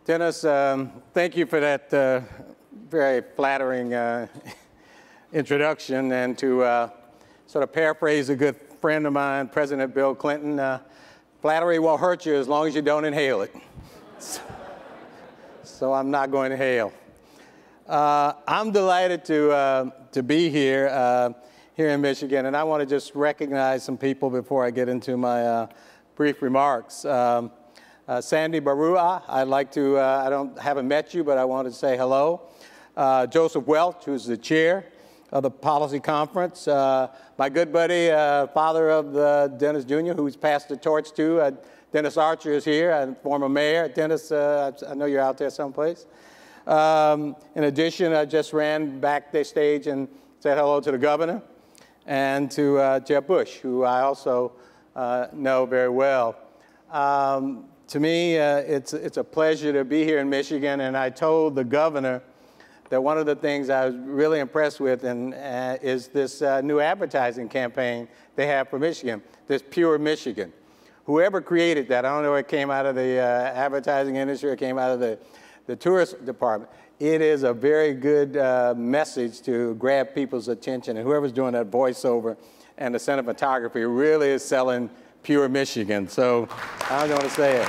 Dennis, thank you for that very flattering introduction. And to sort of paraphrase a good friend of mine, President Bill Clinton, flattery won't hurt you as long as you don't inhale it. So I'm not going to inhale. I'm delighted to be here in Michigan, and I want to just recognize some people before I get into my brief remarks. Sandy Barua, I'd like to, haven't met you, but I want to say hello. Joseph Welch, who's the chair of the policy conference. My good buddy, father of Dennis Jr., who's passed the torch to. Dennis Archer is here, former mayor. Dennis, I know you're out there someplace. In addition, I just ran back the stage and said hello to the governor and to Jeb Bush, who I also know very well. To me, it's a pleasure to be here in Michigan, and I told the governor that one of the things I was really impressed with is this new advertising campaign they have for Michigan, this Pure Michigan. Whoever created that, I don't know if it came out of the advertising industry or it came out of the tourist department. It is a very good message to grab people's attention, and whoever's doing that voiceover and the cinematography really is selling Pure Michigan. So I don't want to say it.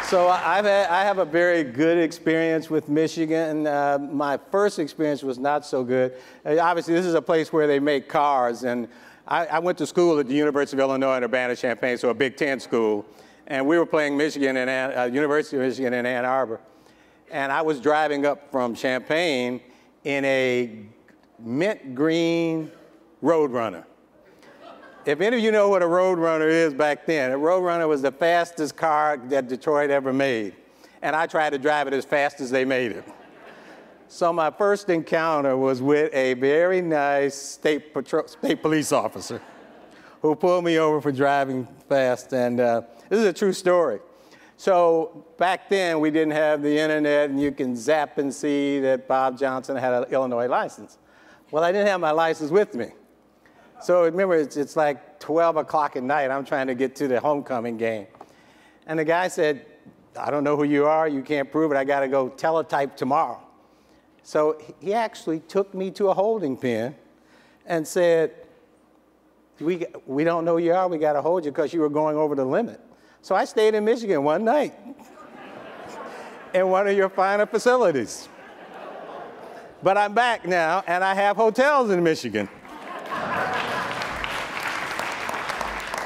So I have a very good experience with Michigan. My first experience was not so good. Obviously, this is a place where they make cars, and I went to school at the University of Illinois in Urbana-Champaign, so a Big Ten school, and we were playing Michigan and University of Michigan in Ann Arbor, and I was driving up from Champaign in a mint green Roadrunner. If any of you know what a Roadrunner is back then, a Roadrunner was the fastest car that Detroit ever made. And I tried to drive it as fast as they made it. So my first encounter was with a very nice state police officer who pulled me over for driving fast. And this is a true story. So back then, we didn't have the internet, and you can zap and see that Bob Johnson had an Illinois license. Well, I didn't have my license with me. So remember, it's like 12 o'clock at night. I'm trying to get to the homecoming game. And the guy said, I don't know who you are. You can't prove it. I got to go teletype tomorrow. So he actually took me to a holding pen and said, we don't know who you are. We got to hold you because you were going over the limit. So I stayed in Michigan one night in one of your finer facilities. But I'm back now, and I have hotels in Michigan.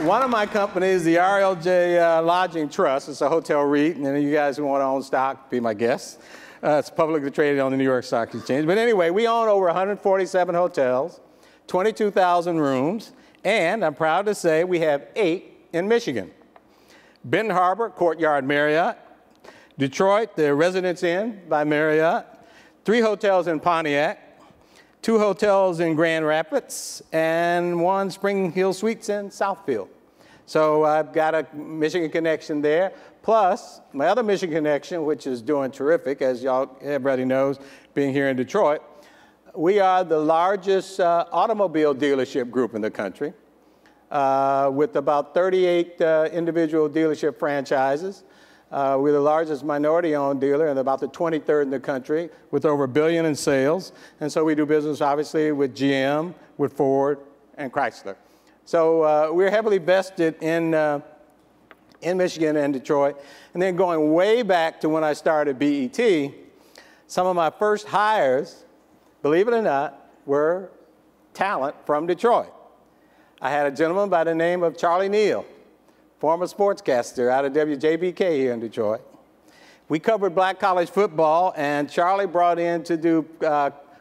One of my companies, the RLJ Lodging Trust, it's a hotel REIT, and you guys who want to own stock, be my guests. It's publicly traded on the New York Stock Exchange. But anyway, we own over 147 hotels, 22,000 rooms, and I'm proud to say we have 8 in Michigan. Benton Harbor, Courtyard Marriott. Detroit, the Residence Inn by Marriott. 3 hotels in Pontiac. 2 hotels in Grand Rapids, and 1 Spring Hill Suites in Southfield. So I've got a Michigan connection there. Plus, my other Michigan connection, which is doing terrific, as everybody knows, being here in Detroit. We are the largest automobile dealership group in the country, with about 38 individual dealership franchises. We're the largest minority-owned dealer and about the 23rd in the country with over $1 billion in sales. And so we do business, obviously, with GM, with Ford, and Chrysler. So we're heavily vested in Michigan and Detroit. And then going way back to when I started BET, some of my first hires, believe it or not, were talent from Detroit. I had a gentleman by the name of Charlie Neal, former sportscaster out of WJBK here in Detroit. We covered black college football, and Charlie brought in to do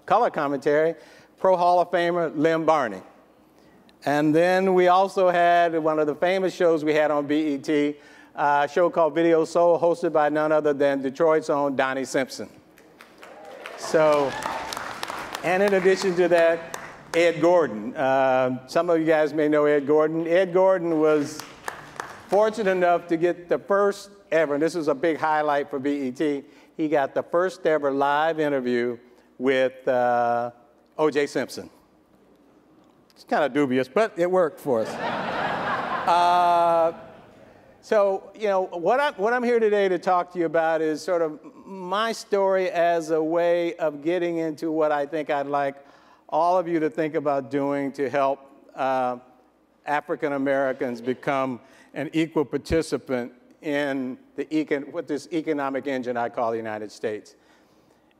color commentary Pro Hall of Famer Lem Barney. And then we also had one of the famous shows we had on BET, a show called Video Soul, hosted by none other than Detroit's own Donnie Simpson. So, and in addition to that, Ed Gordon. Some of you guys may know Ed Gordon. Ed Gordon was fortunate enough to get the first ever, and this was a big highlight for BET, he got the first ever live interview with O.J. Simpson. It's kind of dubious, but it worked for us. So, you know, what I'm here today to talk to you about is sort of my story as a way of getting into what I think I'd like all of you to think about doing to help African Americans become an equal participant in what this economic engine I call the United States.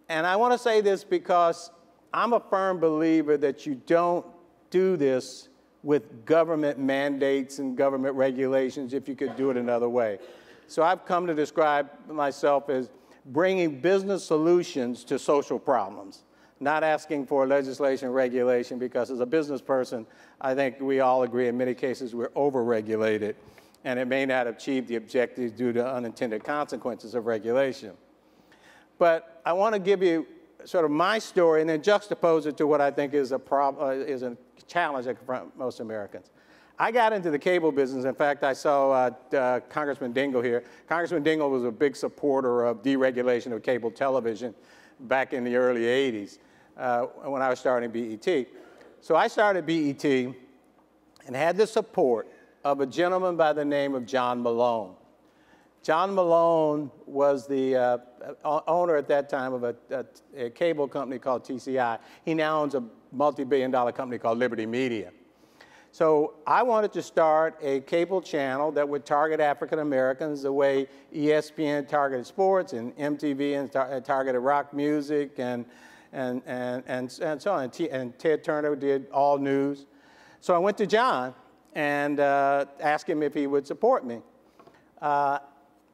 And I want to say this because I'm a firm believer that you don't do this with government mandates and government regulations if you could do it another way. So I've come to describe myself as bringing business solutions to social problems, not asking for legislation regulation, because as a business person, I think we all agree in many cases we're over-regulated, and it may not achieve the objectives due to unintended consequences of regulation. But I want to give you sort of my story and then juxtapose it to what I think is a challenge that confronts most Americans. I got into the cable business. In fact, I saw Congressman Dingell here. Congressman Dingell was a big supporter of deregulation of cable television back in the early 80s when I was starting BET. So I started BET and had the support of a gentleman by the name of John Malone. John Malone was the owner at that time of a cable company called TCI. He now owns a multi-billion-dollar company called Liberty Media. So I wanted to start a cable channel that would target African Americans the way ESPN targeted sports and MTV targeted rock music and so on. And Ted Turner did all news. So I went to John and asked him if he would support me.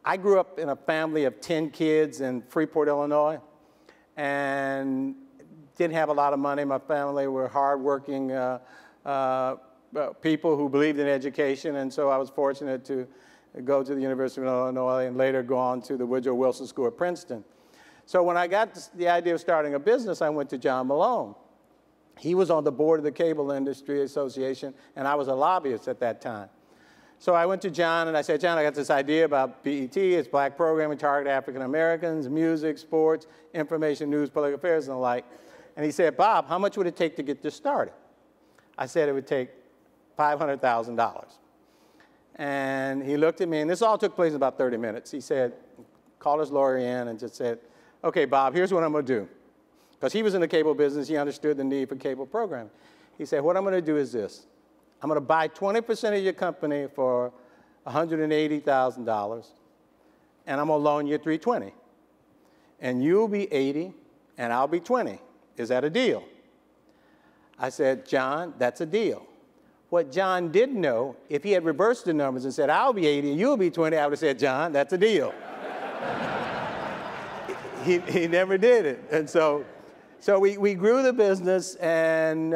I grew up in a family of 10 kids in Freeport, Illinois, and didn't have a lot of money. My family were hardworking people who believed in education, and so I was fortunate to go to the University of Illinois and later go on to the Woodrow Wilson School at Princeton. So when I got the idea of starting a business, I went to John Malone. He was on the board of the Cable Industry Association, and I was a lobbyist at that time. So I went to John and I said, John, I got this idea about BET. It's black programming, target African Americans, music, sports, information, news, public affairs, and the like. And he said, Bob, how much would it take to get this started? I said it would take $500,000. And he looked at me, and this all took place in about 30 minutes. He said, called his lawyer in and just said, okay, Bob, here's what I'm going to do. Because he was in the cable business, he understood the need for cable programming. He said, what I'm going to do is this. I'm going to buy 20% of your company for $180,000, and I'm going to loan you $320. And you'll be 80, and I'll be 20. Is that a deal? I said, John, that's a deal. What John didn't know, if he had reversed the numbers and said, I'll be 80 and you'll be 20, I would have said, John, that's a deal. he never did it. And so we grew the business, and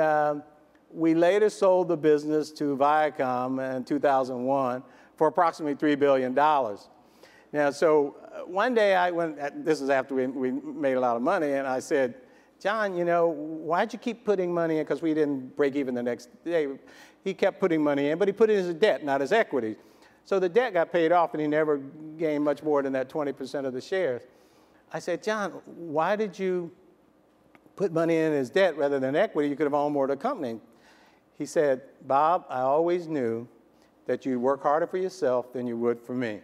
we later sold the business to Viacom in 2001 for approximately $3 billion. Now, so one day I went, this is after we made a lot of money, and I said, John, you know, why'd you keep putting money in? Because we didn't break even the next day. He kept putting money in, but he put it as a debt, not as equity. So the debt got paid off, and he never gained much more than that 20% of the shares. I said, John, why did you put money in as debt rather than equity? You could have owned more of the company. He said, Bob, I always knew that you'd work harder for yourself than you would for me.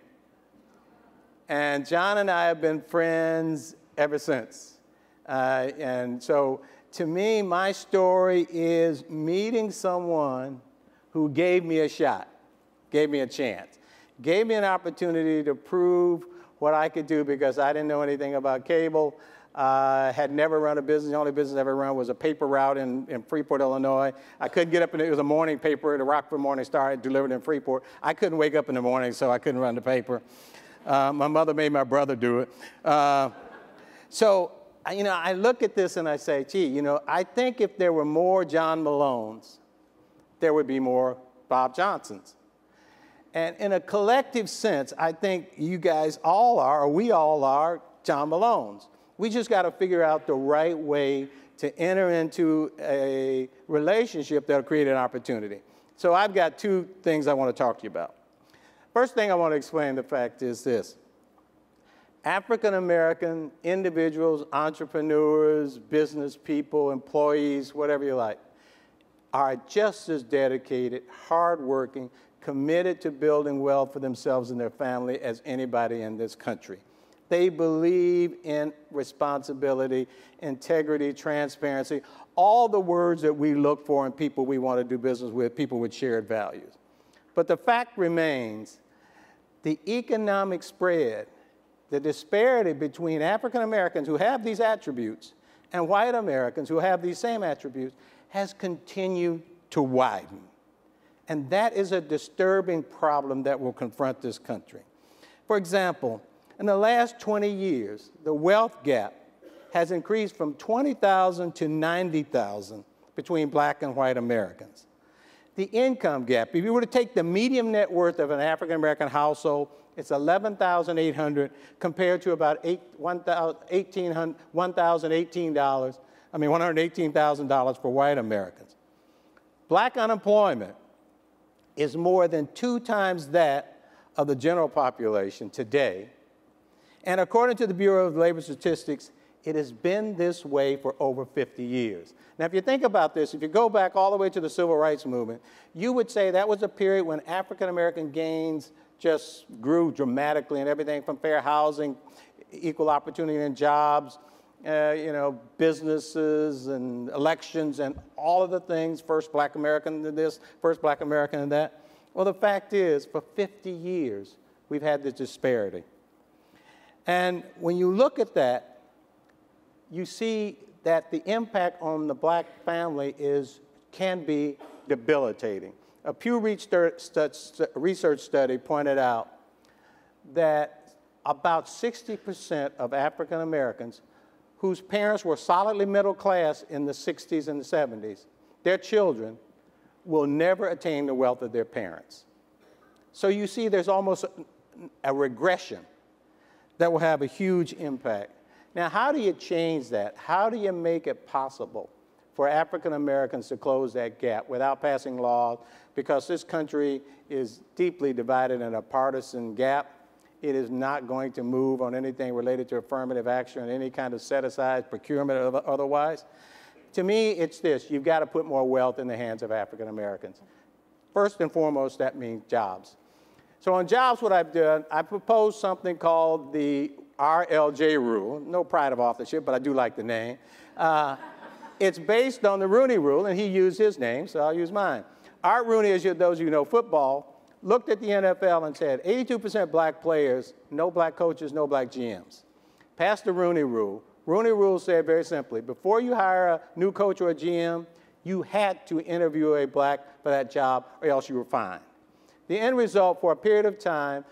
And John and I have been friends ever since. And so to me, my story is meeting someone who gave me a shot, gave me a chance, gave me an opportunity to prove what I could do because I didn't know anything about cable. Had never run a business. The only business I ever run was a paper route in Freeport, Illinois. I couldn't get up, it was a morning paper, the Rockford Morning Star, delivered in Freeport. I couldn't wake up in the morning, so I couldn't run the paper. My mother made my brother do it. So, you know, I look at this and I say, gee, you know, I think if there were more John Malones, there would be more Bob Johnsons. And in a collective sense, I think you guys all are, or we all are, John Malones. We just got to figure out the right way to enter into a relationship that will create an opportunity. So I've got two things I want to talk to you about. First thing I want to explain the fact is this. African-American individuals, entrepreneurs, business people, employees, whatever you like, are just as dedicated, hardworking, committed to building wealth for themselves and their family as anybody in this country. They believe in responsibility, integrity, transparency, all the words that we look for in people we want to do business with, people with shared values. But the fact remains, the economic spread, the disparity between African Americans who have these attributes and white Americans who have these same attributes has continued to widen. And that is a disturbing problem that will confront this country. For example, in the last 20 years, the wealth gap has increased from 20,000 to 90,000 between black and white Americans. The income gap, if you were to take the median net worth of an African-American household, it's $11,800 compared to about $118,000 for white Americans. Black unemployment is more than 2 times that of the general population today. And according to the Bureau of Labor Statistics, it has been this way for over 50 years. Now, if you think about this, if you go back all the way to the Civil Rights Movement, you would say that was a period when African-American gains just grew dramatically in everything from fair housing, equal opportunity in jobs, businesses and elections and all of the things, first black American in this, first black American in that. Well, the fact is, for 50 years, we've had this disparity. And when you look at that, you see that the impact on the black family can be debilitating. A Pew Research study pointed out that about 60% of African Americans whose parents were solidly middle class in the 60s and the 70s, their children will never attain the wealth of their parents. So you see there's almost a regression that will have a huge impact. Now, how do you change that? How do you make it possible for African Americans to close that gap without passing laws? Because this country is deeply divided in a partisan gap. It is not going to move on anything related to affirmative action, any kind of set-aside procurement or otherwise. To me, it's this. You've got to put more wealth in the hands of African Americans. First and foremost, that means jobs. So on jobs, what I've done, I proposed something called the RLJ rule. No pride of authorship, but I do like the name. It's based on the Rooney Rule, and he used his name, so I'll use mine. Art Rooney, as those of you who know football, looked at the NFL and said, 82% black players, no black coaches, no black GMs. Passed the Rooney Rule. Rooney Rule said very simply, before you hire a new coach or a GM, you had to interview a black for that job or else you were fined. The end result, for a period of time,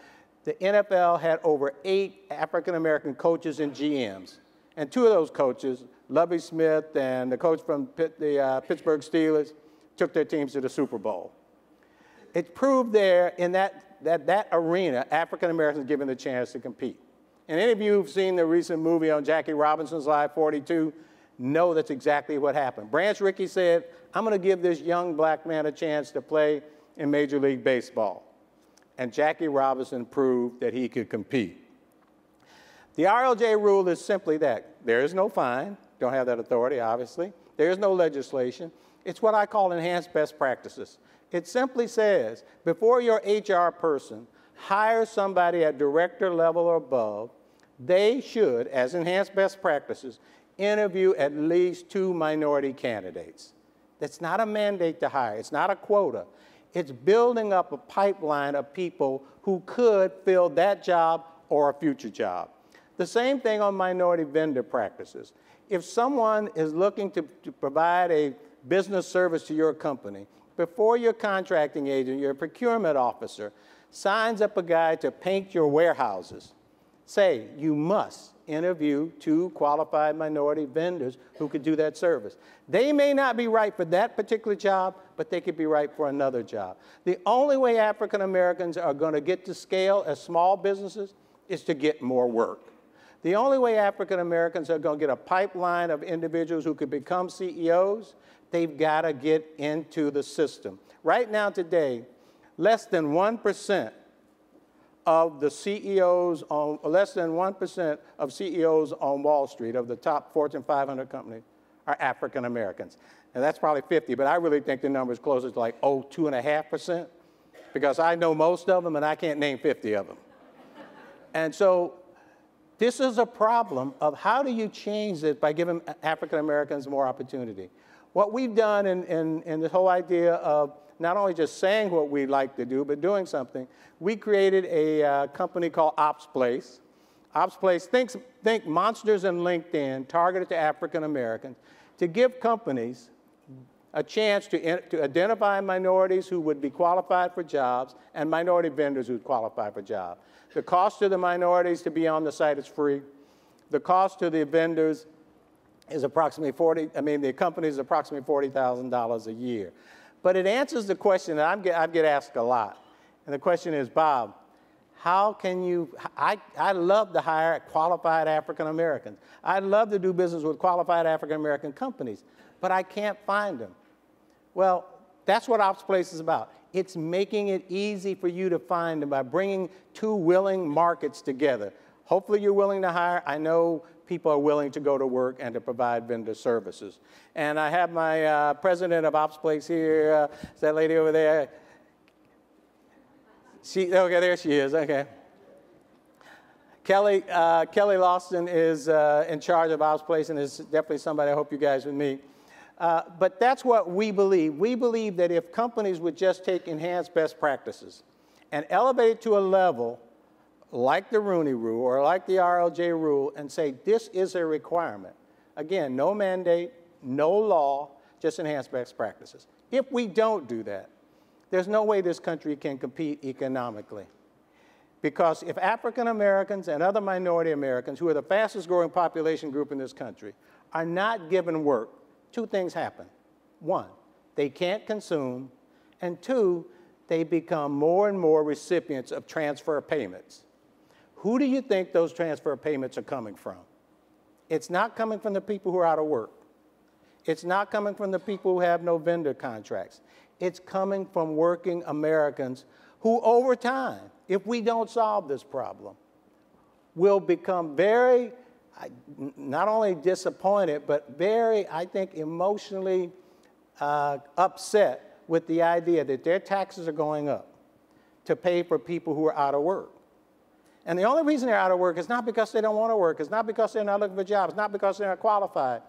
the NFL had over 8 African-American coaches and GMs. And 2 of those coaches, Lovie Smith and the coach from the Pittsburgh Steelers, took their teams to the Super Bowl. It proved there in that arena, African-Americans given the chance to compete. And any of you who've seen the recent movie on Jackie Robinson's Live 42 know that's exactly what happened. Branch Rickey said, I'm going to give this young black man a chance to play in Major League Baseball. And Jackie Robinson proved that he could compete. The RLJ rule is simply that. There is no fine. Don't have that authority, obviously. There is no legislation. It's what I call enhanced best practices. It simply says, before your HR person hires somebody at director level or above, they should, as enhanced best practices, interview at least 2 minority candidates. That's not a mandate to hire. It's not a quota. It's building up a pipeline of people who could fill that job or a future job. The same thing on minority vendor practices. If someone is looking to provide a business service to your company, before your contracting agent, your procurement officer, signs up a guy to paint your warehouses, say you must interview 2 qualified minority vendors who could do that service. They may not be right for that particular job, but they could be right for another job. The only way African Americans are going to get to scale as small businesses is to get more work. The only way African Americans are going to get a pipeline of individuals who could become CEOs, they've got to get into the system. Right now today, less than 1% of the CEOs on, less than 1% of CEOs on Wall Street, of the top Fortune 500 companies, are African Americans. And that's probably 50, but I really think the number is closer to like 2.5%. because I know most of them and I can't name 50 of them. And so this is a problem of how do you change this by giving African Americans more opportunity. What we've done in this whole idea of not only just saying what we'd like to do, but doing something, we created a company called OpsPlace. OpsPlace, think monsters in LinkedIn targeted to African Americans to give companies a chance to identify minorities who would be qualified for jobs and minority vendors who would qualify for jobs. The cost to the minorities to be on the site is free. The cost to the vendors is approximately the company is approximately $40,000 a year. But it answers the question that I get asked a lot. And the question is, Bob, how can you, I love to hire qualified African Americans. I'd love to do business with qualified African American companies, but I can't find them. Well, that's what OpsPlace is about. It's making it easy for you to find them by bringing two willing markets together. Hopefully you're willing to hire. I know people are willing to go to work and to provide vendor services. And I have my president of OpsPlace here, is that lady over there? Okay, there she is, okay. Kelly Lawson is in charge of OpsPlace and is definitely somebody I hope you guys would meet. But that's what we believe. We believe that if companies would just take enhanced best practices and elevate it to a level like the Rooney Rule or like the RLJ Rule and say this is a requirement. Again, no mandate, no law, just enhanced best practices. If we don't do that, there's no way this country can compete economically. Because if African Americans and other minority Americans, who are the fastest growing population group in this country, are not given work, two things happen. One, they can't consume, and two, they become more and more recipients of transfer payments. Who do you think those transfer payments are coming from? It's not coming from the people who are out of work. It's not coming from the people who have no vendor contracts. It's coming from working Americans who, over time, if we don't solve this problem, will become very, not only disappointed, but very, I think, emotionally upset with the idea that their taxes are going up to pay for people who are out of work. And the only reason they're out of work is not because they don't want to work. It's not because they're not looking for jobs. It's not because they're not qualified.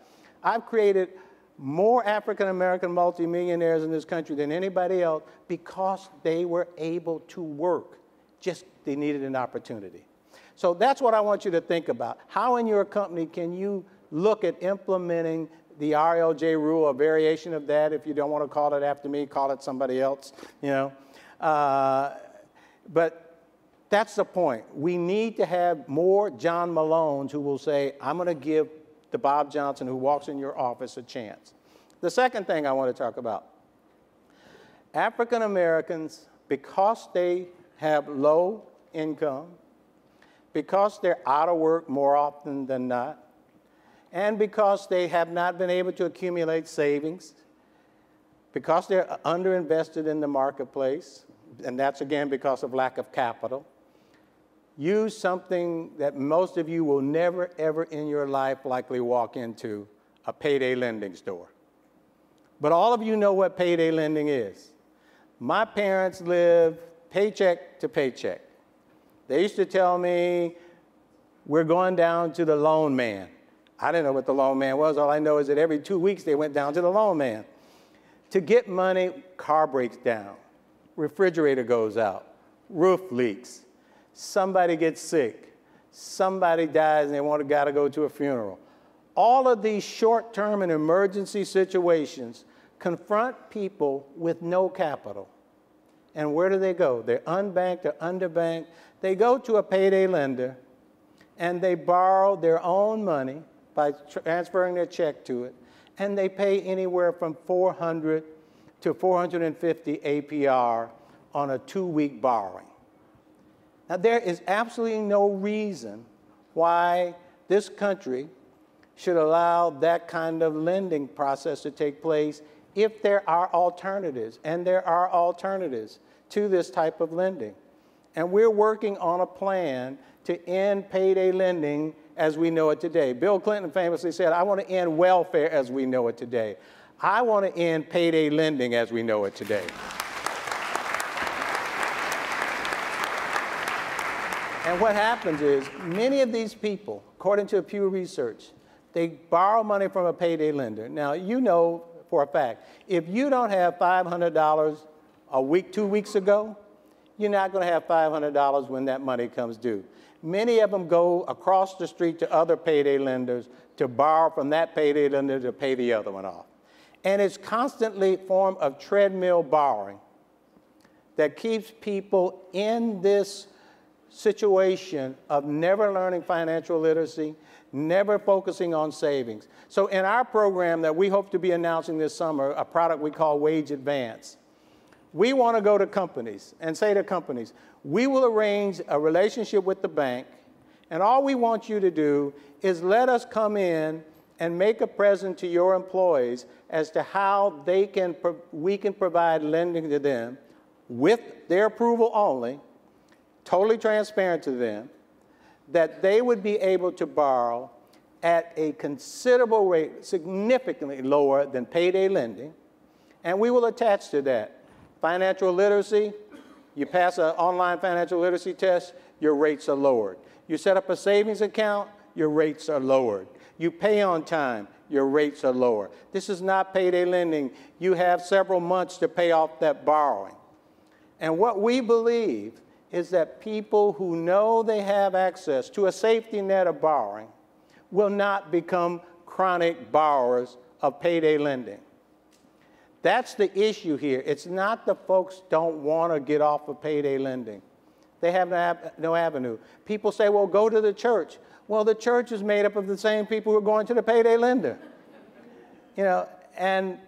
I've created more African-American multimillionaires in this country than anybody else because they were able to work. Just they needed an opportunity. So that's what I want you to think about. How in your company can you look at implementing the RLJ Rule, a variation of that? If you don't want to call it after me, call it somebody else, you know. But that's the point. We need to have more John Malones who will say, I'm going to give the Bob Johnson who walks in your office a chance. The second thing I want to talk about, African Americans, because they have low income, because they're out of work more often than not, and because they have not been able to accumulate savings, because they're underinvested in the marketplace, and that's again because of lack of capital, use something that most of you will never, ever in your life likely walk into, a payday lending store. But all of you know what payday lending is. My parents lived paycheck to paycheck. They used to tell me, we're going down to the loan man. I didn't know what the loan man was. All I know is that every 2 weeks they went down to the loan man. To get money, car breaks down, refrigerator goes out, roof leaks, somebody gets sick, somebody dies and they got to go to a funeral. All of these short-term and emergency situations confront people with no capital. And where do they go? They're unbanked, they're underbanked. They go to a payday lender and they borrow their own money by transferring their check to it, and they pay anywhere from 400 to 450 APR on a 2-week borrowing. Now, there is absolutely no reason why this country should allow that kind of lending process to take place if there are alternatives, and there are alternatives to this type of lending. And we're working on a plan to end payday lending as we know it today. Bill Clinton famously said, I want to end welfare as we know it today. I want to end payday lending as we know it today. And what happens is many of these people, according to Pew Research, they borrow money from a payday lender. Now, you know for a fact, if you don't have $500 a week, 2 weeks ago, you're not going to have $500 when that money comes due. Many of them go across the street to other payday lenders to borrow from that payday lender to pay the other one off. And it's constantly a form of treadmill borrowing that keeps people in this situation of never learning financial literacy, never focusing on savings. So in our program that we hope to be announcing this summer, a product we call Wage Advance, we want to go to companies and say to companies, we will arrange a relationship with the bank, and all we want you to do is let us come in and make a present to your employees as to how we can provide lending to them with their approval only, totally transparent to them, that they would be able to borrow at a considerable rate, significantly lower than payday lending, and we will attach to that financial literacy. You pass an online financial literacy test, your rates are lowered. You set up a savings account, your rates are lowered. You pay on time, your rates are lower. This is not payday lending. You have several months to pay off that borrowing. And what we believe is that people who know they have access to a safety net of borrowing will not become chronic borrowers of payday lending. That's the issue here. It's not the folks don't want to get off of payday lending. They have no avenue. People say, well, go to the church. Well, the church is made up of the same people who are going to the payday lender. You know, and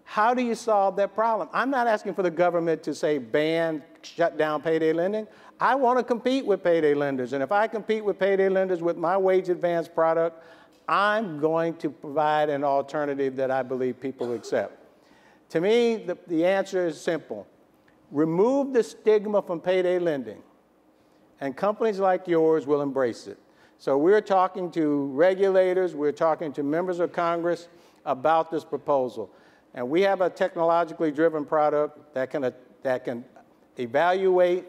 how do you solve that problem? I'm not asking for the government to say ban, shut down payday lending. I want to compete with payday lenders. And if I compete with payday lenders with my Wage Advance product, I'm going to provide an alternative that I believe people accept. To me, the answer is simple. Remove the stigma from payday lending, and companies like yours will embrace it. So we're talking to regulators, we're talking to members of Congress about this proposal. And we have a technologically driven product that can evaluate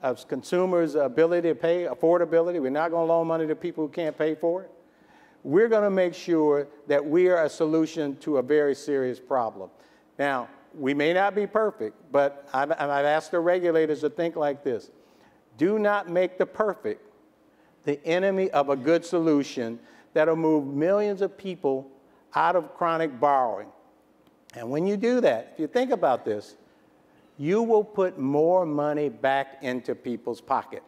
a consumer's ability to pay, affordability. We're not going to loan money to people who can't pay for it. We're going to make sure that we are a solution to a very serious problem. Now, we may not be perfect, but I've asked the regulators to think like this. Do not make the perfect the enemy of a good solution that'll move millions of people out of chronic borrowing. And when you do that, if you think about this, you will put more money back into people's pocket.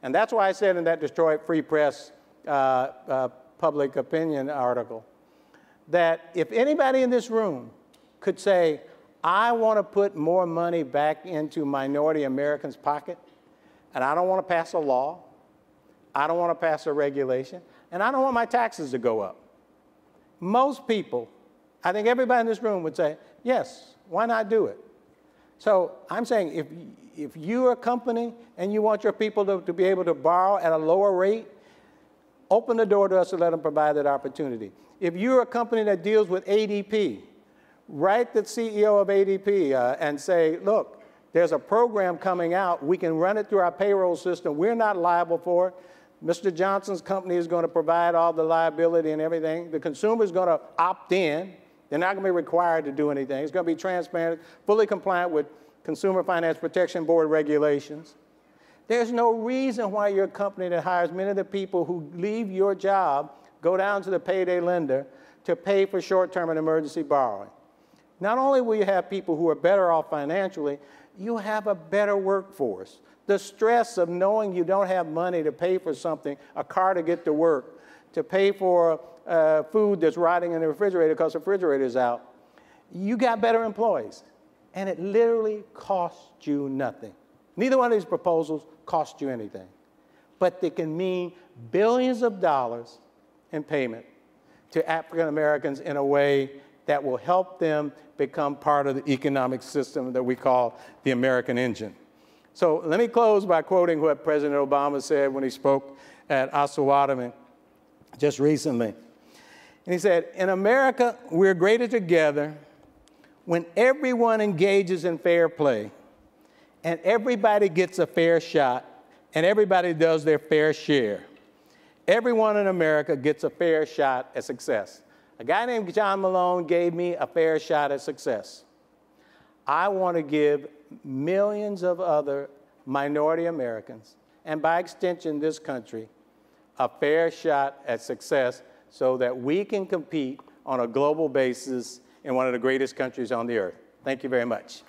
And that's why I said in that Detroit Free Press public opinion article that if anybody in this room could say, I want to put more money back into minority Americans' pocket, and I don't want to pass a law, I don't want to pass a regulation, and I don't want my taxes to go up. Most people, I think everybody in this room would say, yes, why not do it? So I'm saying if you're a company and you want your people to be able to borrow at a lower rate, open the door to us and let them provide that opportunity. If you're a company that deals with ADP, write the CEO of ADP and say, look, there's a program coming out. We can run it through our payroll system. We're not liable for it. Mr. Johnson's company is going to provide all the liability and everything. The consumer is going to opt in. They're not going to be required to do anything. It's going to be transparent, fully compliant with Consumer Finance Protection Board regulations. There's no reason why your company that hires many of the people who leave your job go down to the payday lender to pay for short-term and emergency borrowing. Not only will you have people who are better off financially, you'll have a better workforce. The stress of knowing you don't have money to pay for something, a car to get to work, to pay for food that's rotting in the refrigerator because the refrigerator is out, you got better employees. And it literally costs you nothing. Neither one of these proposals cost you anything. But they can mean billions of dollars in payment to African Americans in a way that will help them become part of the economic system that we call the American engine. So let me close by quoting what President Obama said when he spoke at Osawatomie just recently. And he said, in America, we're greater together when everyone engages in fair play and everybody gets a fair shot and everybody does their fair share. Everyone in America gets a fair shot at success. A guy named John Malone gave me a fair shot at success. I want to give millions of other minority Americans, and by extension this country, a fair shot at success so that we can compete on a global basis in one of the greatest countries on the earth. Thank you very much.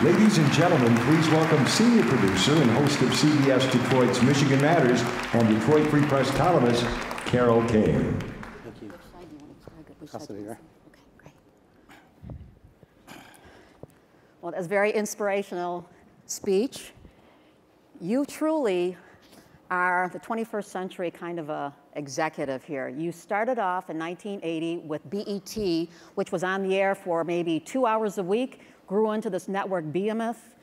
Ladies and gentlemen, please welcome senior producer and host of CBS Detroit's Michigan Matters and Detroit Free Press columnist, Carol Cain. Thank you. I'll sit here. Okay, great. Well, that's a very inspirational speech. You truly are the 21st century kind of a executive here. You started off in 1980 with BET, which was on the air for maybe 2 hours a week, grew into this network behemoth.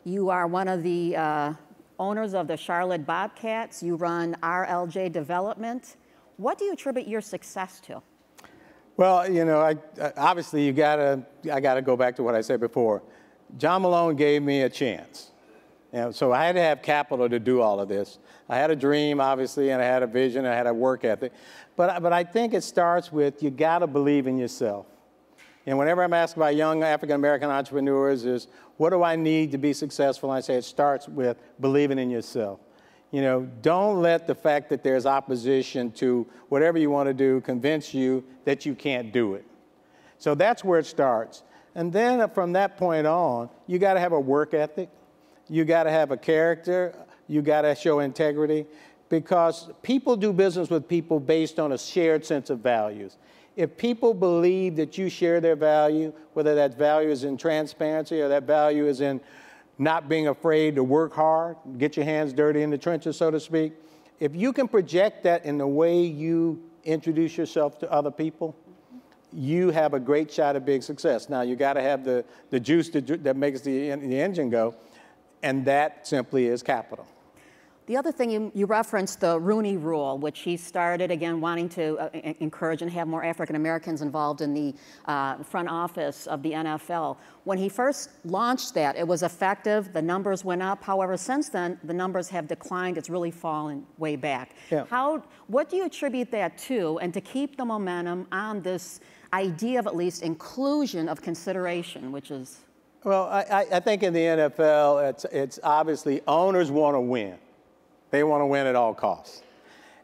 You are one of the owners of the Charlotte Bobcats. You run RLJ Development. What do you attribute your success to? Well, you know, obviously I gotta go back to what I said before. John Malone gave me a chance. You know, so I had to have capital to do all of this. I had a dream, obviously, and I had a vision, I had a work ethic. But I think it starts with you gotta believe in yourself. And whenever I'm asked by young African-American entrepreneurs is, what do I need to be successful? I say it starts with believing in yourself. You know, don't let the fact that there's opposition to whatever you want to do convince you that you can't do it. So that's where it starts. And then from that point on, you got to have a work ethic. You got to have a character. You got to show integrity, because people do business with people based on a shared sense of values. If people believe that you share their value, whether that value is in transparency or that value is in not being afraid to work hard, get your hands dirty in the trenches, so to speak, if you can project that in the way you introduce yourself to other people, you have a great shot at big success. Now, you got to have the juice that makes the engine go, and that simply is capital. The other thing, you referenced the Rooney Rule, which he started, again, wanting to encourage and have more African Americans involved in the front office of the NFL. When he first launched that, it was effective, the numbers went up. However, since then, the numbers have declined. It's really fallen way back. Yeah. What do you attribute that to, and to keep the momentum on this idea of at least inclusion of consideration, which is? Well, I think in the NFL, it's obviously owners want to win. They want to win at all costs.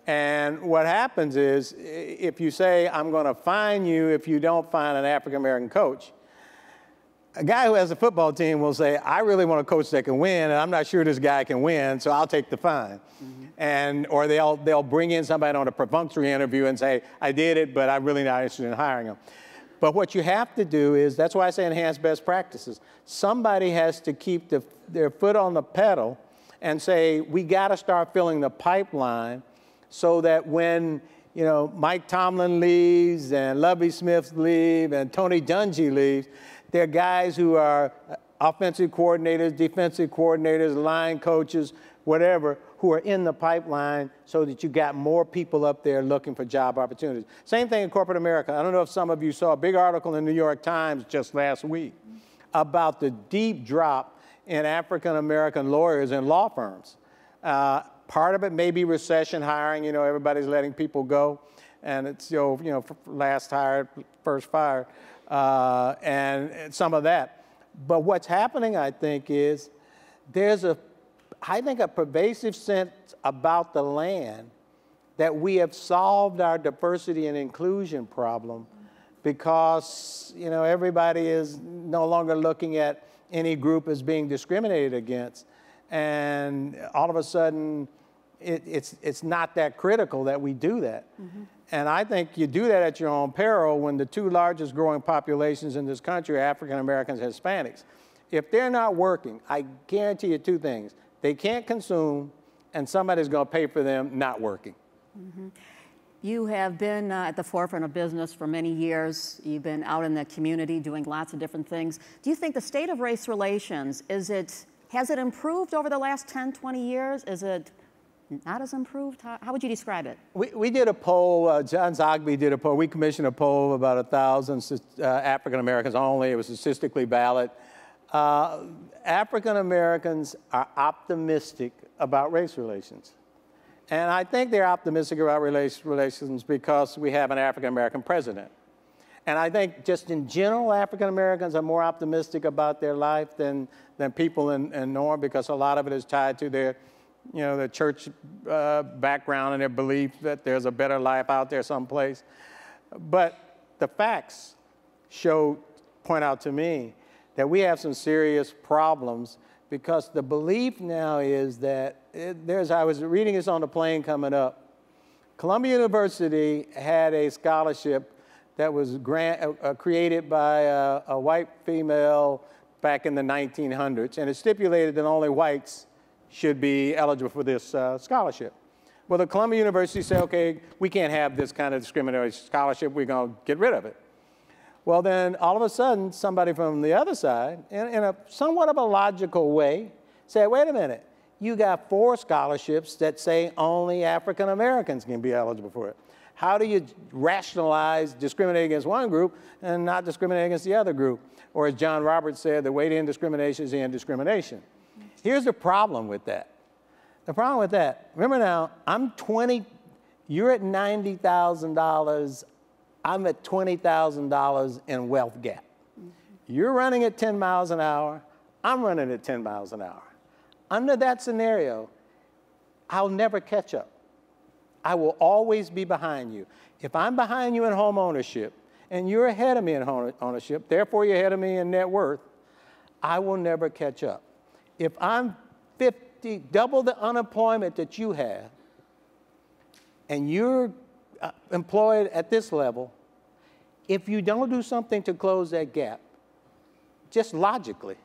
And what happens is, if you say, I'm going to fine you if you don't find an African-American coach, a guy who has a football team will say, I really want a coach that can win, and I'm not sure this guy can win, so I'll take the fine. Mm-hmm. Or they'll bring in somebody on a perfunctory interview and say, I did it, but I'm really not interested in hiring him. But what you have to do is, that's why I say enhance best practices. Somebody has to keep their foot on the pedal and say, we got to start filling the pipeline so that when, you know, Mike Tomlin leaves and Lovie Smith leaves and Tony Dungy leaves, they're guys who are offensive coordinators, defensive coordinators, line coaches, whatever, who are in the pipeline so that you got more people up there looking for job opportunities. Same thing in corporate America. I don't know if some of you saw a big article in the New York Times just last week about the deep drop in African-American lawyers in law firms. Part of it may be recession hiring. You know, everybody's letting people go. And it's, you know, last hired, first fired, and some of that. But what's happening, I think, is there's a pervasive sense about the land that we have solved our diversity and inclusion problem, because, you know, everybody is no longer looking at any group as being discriminated against. And all of a sudden, it's not that critical that we do that. Mm-hmm. And I think you do that at your own peril when the two largest growing populations in this country are African Americans and Hispanics. If they're not working, I guarantee you two things. They can't consume, and somebody's going to pay for them not working. Mm-hmm. You have been at the forefront of business for many years. You've been out in the community doing lots of different things. Do you think the state of race relations, has it improved over the last 10, 20 years? Is it not as improved? How would you describe it? We did a poll, John Zogby did a poll. We commissioned a poll of about 1,000 African Americans only. It was statistically valid. African Americans are optimistic about race relations. And I think they're optimistic about race relations because we have an African American president. And I think just in general, African Americans are more optimistic about their life than people in Norm, because a lot of it is tied to their, their church background and their belief that there's a better life out there someplace. But the facts point out to me that we have some serious problems, because the belief now is that I was reading this on the plane coming up. Columbia University had a scholarship that was created by a white female back in the 1900s, and it stipulated that only whites should be eligible for this scholarship. Well, the Columbia University said, okay, we can't have this kind of discriminatory scholarship, we're going to get rid of it. Well, then all of a sudden, somebody from the other side, in a somewhat of a logical way, said, wait a minute, you got 4 scholarships that say only African Americans can be eligible for it. How do you rationalize discriminating against one group and not discriminating against the other group? Or as John Roberts said, the way to end discrimination is to end discrimination. Here's the problem with that. The problem with that, remember now, I'm 20, you're at $90,000, I'm at $20,000 in wealth gap. You're running at 10 miles an hour, I'm running at 10 miles an hour. Under that scenario, I'll never catch up. I will always be behind you. If I'm behind you in home ownership and you're ahead of me in home ownership, therefore you're ahead of me in net worth, I will never catch up. If I'm 50, double the unemployment that you have, and you're employed at this level, if you don't do something to close that gap, just logically,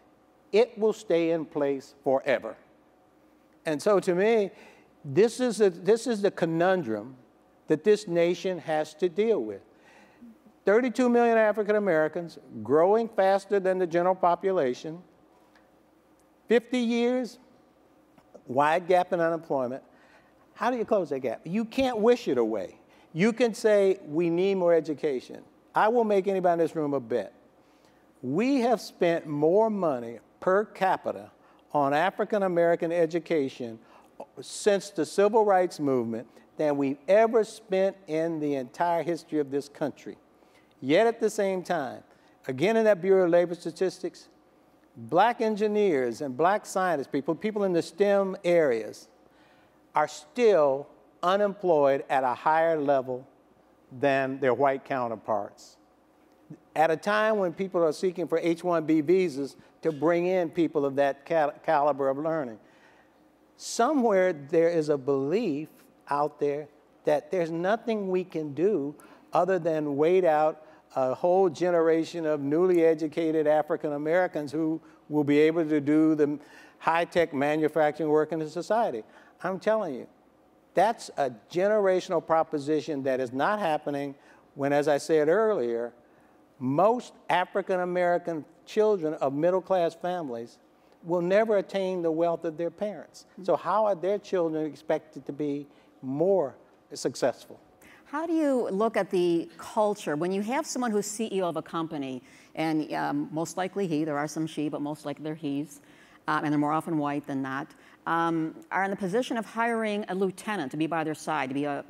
it will stay in place forever. And so to me, this is the conundrum that this nation has to deal with. 32 million African Americans, growing faster than the general population, 50 years, wide gap in unemployment. How do you close that gap? You can't wish it away. You can say, we need more education. I will make anybody in this room a bet. We have spent more money per capita on African American education since the Civil Rights Movement than we've ever spent in the entire history of this country. Yet at the same time, again in that Bureau of Labor Statistics, black engineers and black scientists, people in the STEM areas, are still unemployed at a higher level than their white counterparts. At a time when people are seeking for H-1B visas to bring in people of that caliber of learning. Somewhere there is a belief out there that there's nothing we can do other than wait out a whole generation of newly educated African Americans who will be able to do the high-tech manufacturing work in the society. I'm telling you, that's a generational proposition that is not happening when, as I said earlier, most African American children of middle-class families will never attain the wealth of their parents. So how are their children expected to be more successful? How do you look at the culture when you have someone who's CEO of a company, and most likely there are some she, but most likely they're he's, and they're more often white than not, are in the position of hiring a lieutenant to be by their side, to be a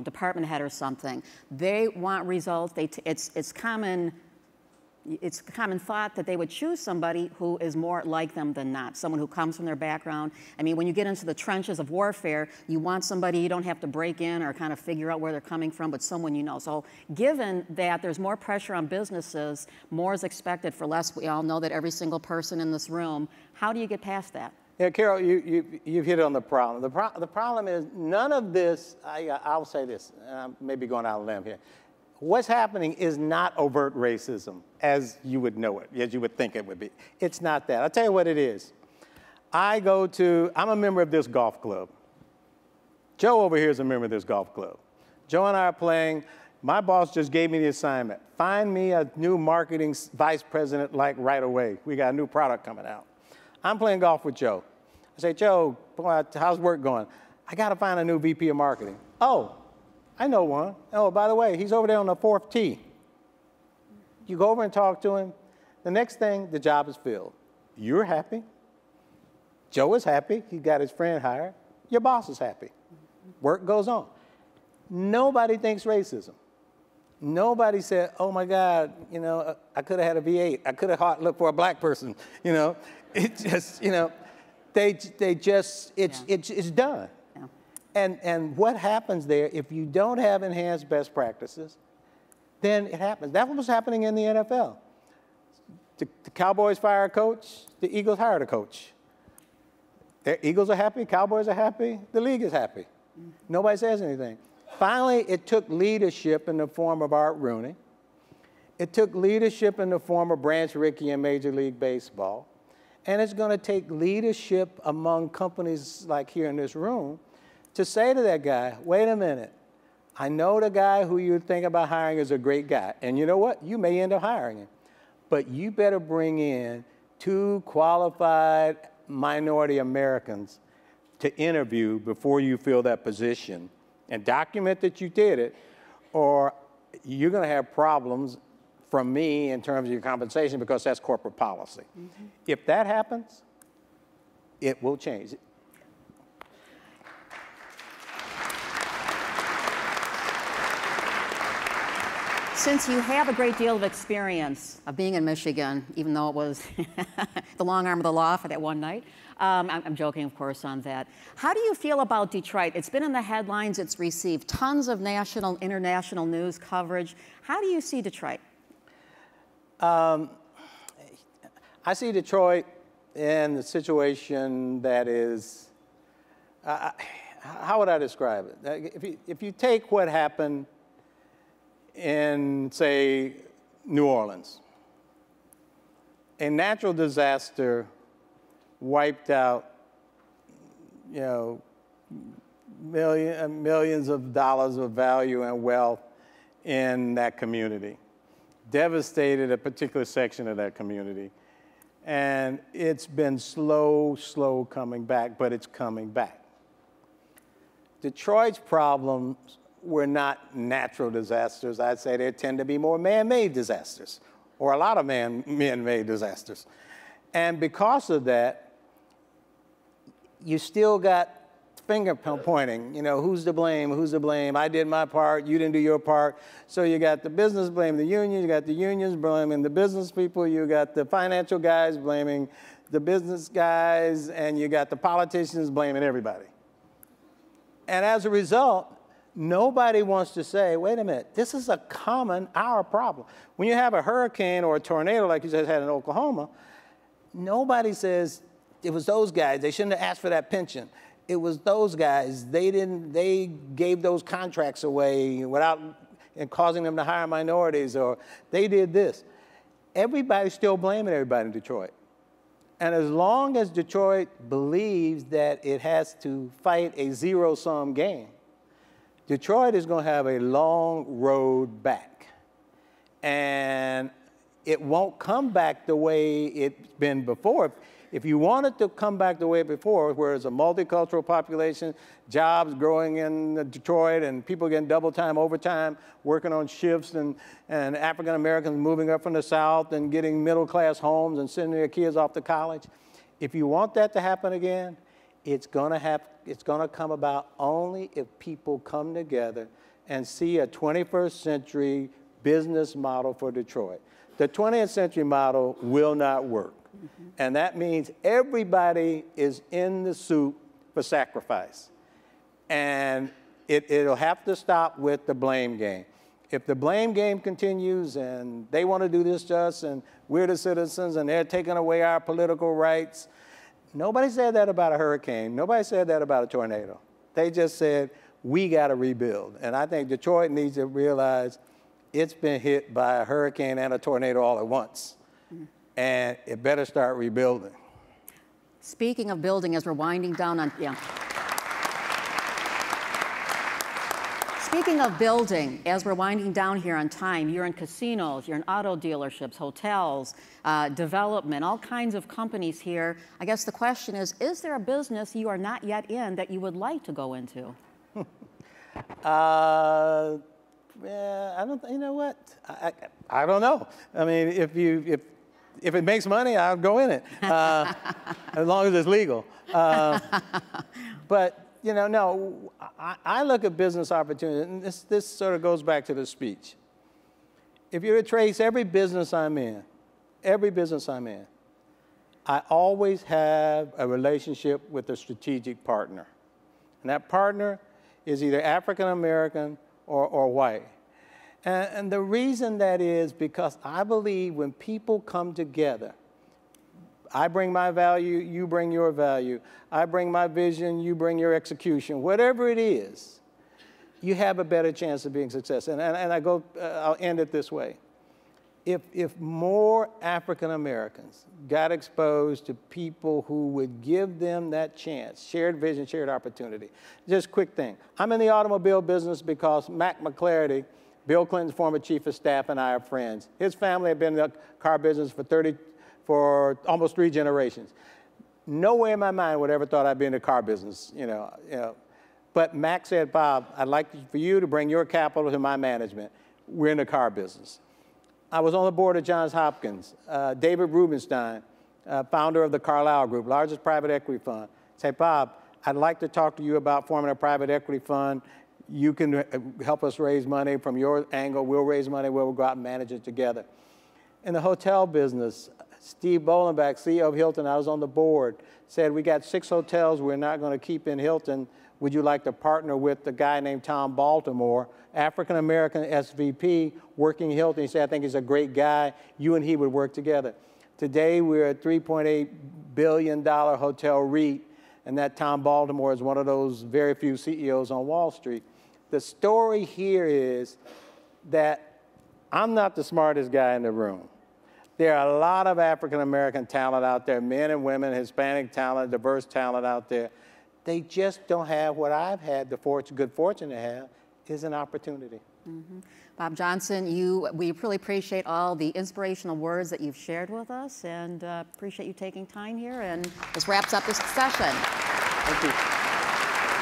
department head or something. They want results. It's common thought that they would choose somebody who is more like them than not, someone who comes from their background. I mean, when you get into the trenches of warfare, you want somebody you don't have to break in or kind of figure out where they're coming from, but someone you know. So given that there's more pressure on businesses, more is expected for less. We all know that every single person in this room. How do you get past that? Yeah, Carol, you've hit on the problem. The problem is none of this, I'll say this, and I'm maybe going out on a limb here. What's happening is not overt racism, as you would know it, as you would think it would be. It's not that. I'll tell you what it is. I'm a member of this golf club. Joe over here is a member of this golf club. Joe and I are playing. My boss just gave me the assignment. Find me a new marketing vice president like right away. We got a new product coming out. I'm playing golf with Joe. I say, Joe, how's work going? I got to find a new VP of marketing. Oh, I know one. Oh, by the way, he's over there on the 4th tee. You go over and talk to him. The next thing, the job is filled. You're happy. Joe is happy. He got his friend hired. Your boss is happy. Work goes on. Nobody thinks racism. Nobody said, oh my God, you know, I could have had a V8. I could have looked for a black person, you know. It just, you know, they just, it's done. Yeah. And what happens there, if you don't have enhanced best practices, then it happens. That's what was happening in the NFL. The Cowboys fire a coach, the Eagles hired a coach. The Eagles are happy, Cowboys are happy, the league is happy. Nobody says anything. Finally, it took leadership in the form of Art Rooney. It took leadership in the form of Branch Rickey in Major League Baseball. And it's going to take leadership among companies like here in this room to say to that guy, wait a minute, I know the guy who you think about hiring is a great guy. And you know what? You may end up hiring him. But you better bring in 2 qualified minority Americans to interview before you fill that position. And document that you did it, or you're going to have problems from me in terms of your compensation because that's corporate policy. Mm-hmm. If that happens, it will change. Since you have a great deal of experience of being in Michigan, even though it was the long arm of the law for that one night, I'm joking, of course, on that. How do you feel about Detroit? It's been in the headlines. It's received tons of national, international news coverage. How do you see Detroit? I see Detroit in the situation that is, how would I describe it? If you take what happened in, say, New Orleans, a natural disaster wiped out, you know, millions of dollars of value and wealth in that community, devastated a particular section of that community. And it's been slow coming back, but it's coming back. Detroit's problems were not natural disasters. I'd say they tend to be more man-made disasters, or a lot of man-made disasters. And because of that, you still got finger pointing, you know, who's to blame, who's to blame? I did my part, you didn't do your part. So you got the business blaming the union, you got the unions blaming the business people, you got the financial guys blaming the business guys, and you got the politicians blaming everybody. And as a result, nobody wants to say, wait a minute, this is a our problem. When you have a hurricane or a tornado like you just had in Oklahoma, nobody says, it was those guys, they shouldn't have asked for that pension. It was those guys, they gave those contracts away without and causing them to hire minorities, or they did this. Everybody's still blaming everybody in Detroit. And as long as Detroit believes that it has to fight a zero-sum game, Detroit is going to have a long road back. And it won't come back the way it's been before. If you want it to come back the way before, where it's a multicultural population, jobs growing in Detroit, and people getting double time, overtime, working on shifts, and African Americans moving up from the South and getting middle-class homes and sending their kids off to college, if you want that to happen again, it's going to come about only if people come together and see a 21st century business model for Detroit. The 20th century model will not work. Mm-hmm. And that means everybody is in the soup for sacrifice. And it'll have to stop with the blame game. If the blame game continues and they want to do this to us and we're the citizens and they're taking away our political rights, nobody said that about a hurricane. Nobody said that about a tornado. They just said, we got to rebuild. And I think Detroit needs to realize it's been hit by a hurricane and a tornado all at once. And it better start rebuilding. Speaking of building, as we're winding down on, Speaking of building, as we're winding down here on time, you're in casinos, you're in auto dealerships, hotels, development, all kinds of companies here. I guess the question is there a business you are not yet in that you would like to go into? Yeah, I don't. You know what? I don't know. I mean, if If it makes money, I'll go in it, as long as it's legal. But, you know, no, I look at business opportunity, and this sort of goes back to the speech. If you were to trace every business I'm in, I always have a relationship with a strategic partner. And that partner is either African American or white. And the reason that is because I believe when people come together, I bring my value, you bring your value. I bring my vision, you bring your execution. Whatever it is, you have a better chance of being successful. And I'll end it this way. If more African Americans got exposed to people who would give them that chance, shared vision, shared opportunity. Just a quick thing. I'm in the automobile business because Mac McClarty, Bill Clinton's former chief of staff, and I are friends. His family had been in the car business for almost 3 generations. Nowhere in my mind would I ever thought I'd be in the car business, you know. But Mac said, Bob, I'd like for you to bring your capital to my management. We're in the car business. I was on the board of Johns Hopkins. David Rubenstein, founder of the Carlyle Group, largest private equity fund, said, Bob, I'd like to talk to you about forming a private equity fund. You can help us raise money from your angle. We'll raise money. We'll go out and manage it together. In the hotel business, Steve Bolenbach, CEO of Hilton, I was on the board, said, we got 6 hotels we're not going to keep in Hilton. Would you like to partner with a guy named Tom Baltimore, African-American SVP, working Hilton? He said, I think he's a great guy. You and he would work together. Today, we're a $3.8 billion hotel REIT, and that Tom Baltimore is one of those very few CEOs on Wall Street. The story here is that I'm not the smartest guy in the room. There are a lot of African-American talent out there, men and women, Hispanic talent, diverse talent out there. They just don't have what I've had the good fortune to have, is an opportunity. Mm-hmm. Bob Johnson, we really appreciate all the inspirational words that you've shared with us, and appreciate you taking time here. And this wraps up this session. Thank you.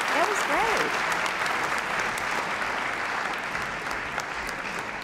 That was great.